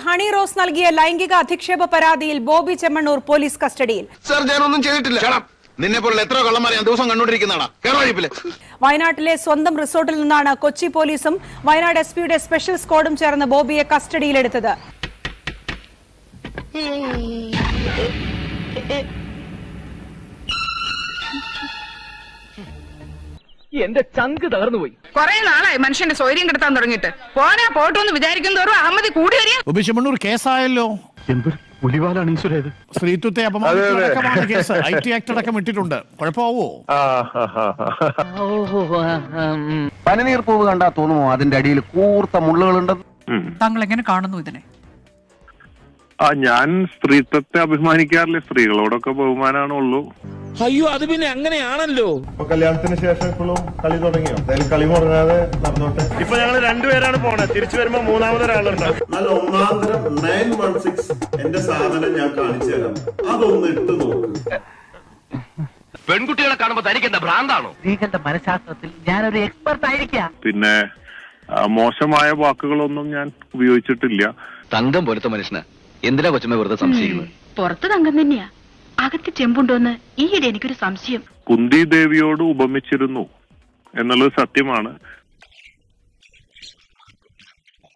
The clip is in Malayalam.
ഹണി റോസ് നൽകിയ ലൈംഗിക അധിക്ഷേപ പരാതിയിൽ ബോബി ചെമ്മണ്ണൂർ പോലീസ് കസ്റ്റഡിയിൽ. സർ, ഞാനൊന്നും ചെയ്തിട്ടില്ല. നിന്നെ പോലുള്ള എത്ര കള്ളന്മാരെ ഞാൻ ദിവസം കണ്ടുകൊണ്ടിരിക്കുന്നതാണ്. വയനാട്ടിലെ സ്വന്തം റിസോർട്ടിൽ നിന്നാണ് കൊച്ചി പോലീസും വയനാട് എസ്പിയുടെ സ്പെഷ്യൽ സ്ക്വാഡും ചേർന്ന് ബോബിയെ കസ്റ്റഡിയിലെടുത്തത്. എന്റെ ചങ്ക് തകർന്നുപോയി. കുറെ നാളായി മനുഷ്യന്റെ സ്വൈര്യം കെടുത്താൻ തുടങ്ങിയിട്ട്. പോനാ പോട്ടോന്ന് വിചാരിക്കും തോറും അഹമ്മദ് കൂടി വരിക. ബോബി ചെമ്മണ്ണൂർ കേസായല്ലോ. എന്തൊരു പുലിവാലാണ് ഈശ്വര ഇത്. സ്ത്രീത്വത്തെ അപമാനിച്ചടക്കമാണ് കേസ്. IT ആക്ട് അടക്കം ഇട്ടിട്ടുണ്ട്. കുഴപ്പമാവോ? പനിനീർ പൂവ് കണ്ടാ തോന്നുമോ അതിന്റെ അടിയിൽ കൂർത്ത മുള്ളുകളുണ്ടെന്ന്? താങ്കൾ എങ്ങനെ കാണുന്നു ഇതിനെ? ഞാൻ സ്ത്രീത്വത്തെ അഭിമാനിക്കാറില്ല. സ്ത്രീകളോടൊക്കെ ബഹുമാനാണുള്ളൂ. അയ്യോ, അത് പിന്നെ അങ്ങനെയാണല്ലോ. കല്യാണത്തിന് ശേഷം ഇപ്പോഴും കളി തുടങ്ങിയോ? കളി മുടങ്ങാതെ നടന്നോട്ടെ. ഇപ്പൊ ഞങ്ങൾ രണ്ടുപേരാണ് പോണത്. തിരിച്ചു വരുമ്പോ മൂന്നാമതൊരാളുണ്ട്. നല്ല ഒന്നാന്തരം 916 എന്റെ സാധനം ഞാൻ കാണിച്ചു തരാം. അതൊന്ന് ഇട്ട് നോക്ക്. പെൺകുട്ടികളെ കാണുമ്പോ തനിക്ക് എന്താ ഭ്രാന്താണോ? സ്ത്രീകളുടെ മനഃശാസ്ത്രത്തിൽ ഞാനൊരു എക്സ്പെർട്ട് ആയിരിക്കാം. പിന്നെ മോശമായ വാക്കുകളൊന്നും ഞാൻ ഉപയോഗിച്ചിട്ടില്ല. തങ്കം പോലത്തെ മനുഷ്യന് എന്തിനാ കൊച്ചമ്മ വെറുതെ സംശയിക്കുന്നത്? പുറത്ത് തങ്കം തന്നെയാ, അകത്ത് ചെമ്പുണ്ടോന്ന് ഈയിടെ എനിക്കൊരു സംശയം. കുന്തി ദേവിയോട് ഉപമിച്ചിരുന്നു എന്നുള്ളത് സത്യമാണ്.